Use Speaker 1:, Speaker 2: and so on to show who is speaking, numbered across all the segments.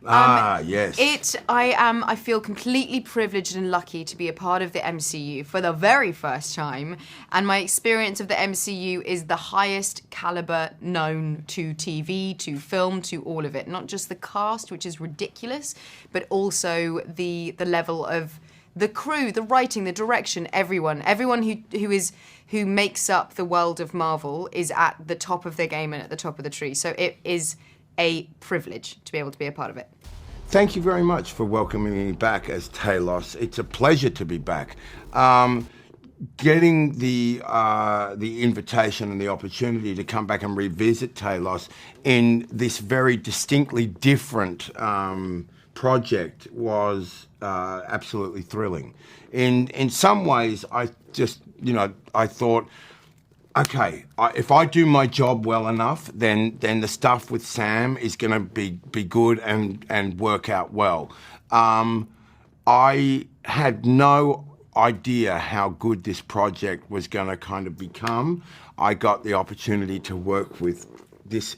Speaker 1: Yes. I feel completely privileged and lucky to be a part of the MCU for the very first time, and my experience of the MCU is the highest caliber known to TV, to film, to all of it. Not just the cast, which is ridiculous, but also the level of the crew, the writing, the direction, everyone who makes up the world of Marvel is at the top of their game and at the top of the tree. So it is a privilege to be able to be a part of it.
Speaker 2: Thank you very much for welcoming me back as Talos. It's a pleasure to be back. Getting the invitation and the opportunity to come back and revisit Talos in this very distinctly different project was absolutely thrilling. In some ways, I thought, okay, if I do my job well enough, then the stuff with Sam is going to be good and work out well. I had no idea how good this project was going to kind of become. I got the opportunity to work with this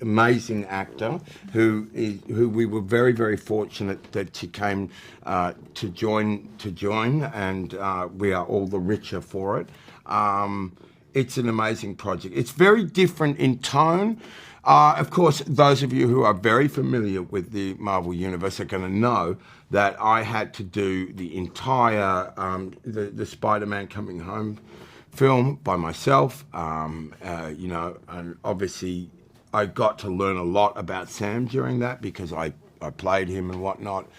Speaker 2: amazing actor who we were very, very fortunate that she came to join, and we are all the richer for it. It's an amazing project. It's very different in tone. Of course, those of you who are very familiar with the Marvel Universe are going to know that I had to do the entire the Spider-Man Coming Home film by myself, and obviously I got to learn a lot about Sam during that because I played him and whatnot.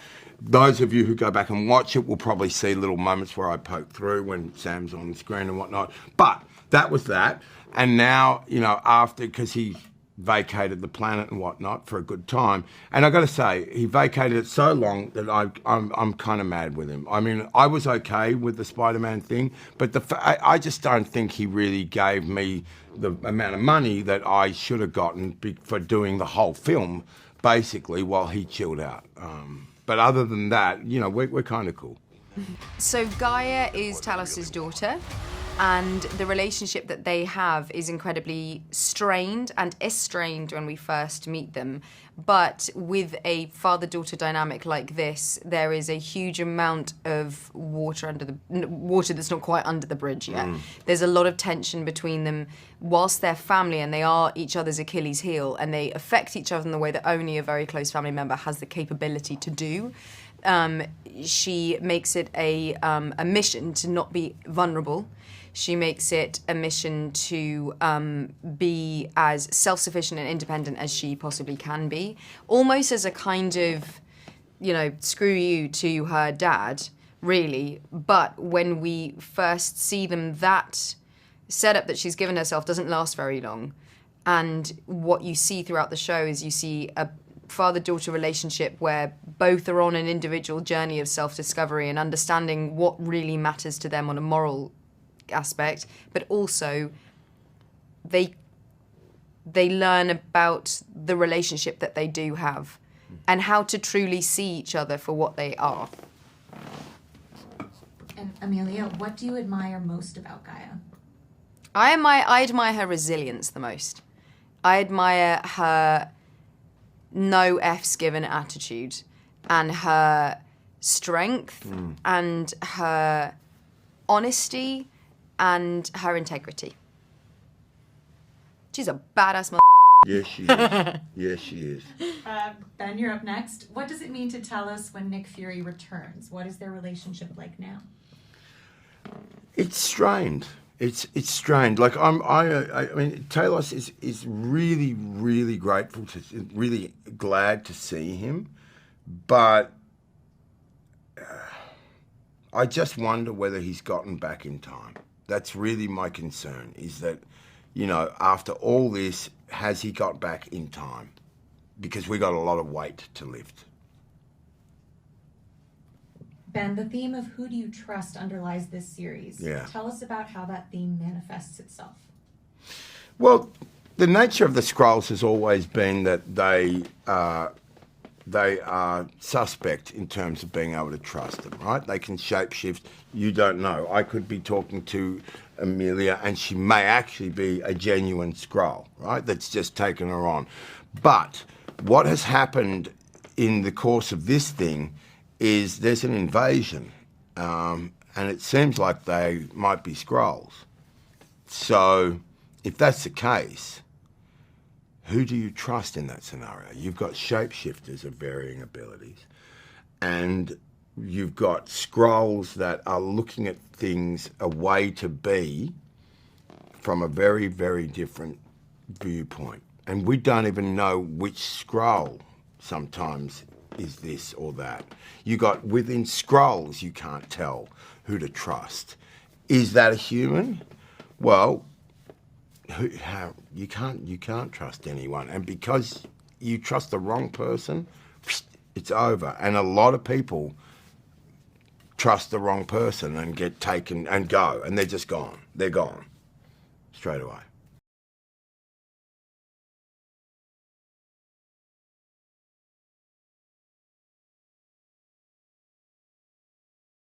Speaker 2: Those of you who go back and watch it will probably see little moments where I poke through when Sam's on the screen and whatnot. But that was that. And now, after, because he vacated the planet and whatnot for a good time, and I got to say, he vacated it so long that I'm kind of mad with him. I mean, I was okay with the Spider-Man thing, but I just don't think he really gave me the amount of money that I should have gotten for doing the whole film, basically, while he chilled out. But other than that, we're kind of cool.
Speaker 1: So Gaia is Talos' daughter, and the relationship that they have is incredibly strained and estranged when we first meet them. But with a father-daughter dynamic like this, there is a huge amount of water that's not quite under the bridge yet. There's a lot of tension between them whilst they're family and they are each other's Achilles heel, and they affect each other in the way that only a very close family member has the capability to do. She makes it a mission to not be vulnerable. She makes it a mission to be as self-sufficient and independent as she possibly can be, almost as a kind of, screw you to her dad, really. But when we first see them, that setup that she's given herself doesn't last very long. And what you see throughout the show is you see a father-daughter relationship where both are on an individual journey of self-discovery and understanding what really matters to them on a moral aspect, but also they learn about the relationship that they do have and how to truly see each other for what they are.
Speaker 3: And Emilia, what do you admire most about Gaia?
Speaker 1: I admire her resilience the most. I admire her no F's given attitude and her strength and her honesty and her integrity. She's a badass
Speaker 2: Yes, she is. Yes, she is.
Speaker 3: Ben, you're up next. What does it mean to Talos when Nick Fury returns? What is their relationship like now?
Speaker 2: It's strained. It's strained. Like I mean, Talos is really, really grateful really glad to see him, but I just wonder whether he's gotten back in time. That's really my concern, is that, after all this, has he got back in time? Because we got a lot of weight to lift.
Speaker 3: Ben, the theme of who do you trust underlies this series.
Speaker 2: Yeah.
Speaker 3: Tell us about how that theme manifests itself.
Speaker 2: Well, the nature of the Skrulls has always been that they are suspect in terms of being able to trust them, right? They can shapeshift. You don't know. I could be talking to Emilia and she may actually be a genuine Skrull, right? That's just taken her on. But what has happened in the course of this thing is there's an invasion, and it seems like they might be Skrulls. So if that's the case, who do you trust in that scenario? You've got shapeshifters of varying abilities, and you've got Skrulls that are looking at things a way to be from a very, very different viewpoint. And we don't even know which Skrull sometimes is this or that. You got within Skrulls, you can't tell who to trust. Is that a human? Well, you can't trust anyone. And because you trust the wrong person, it's over. And a lot of people trust the wrong person and get taken and go, and they're just gone. They're gone straight away.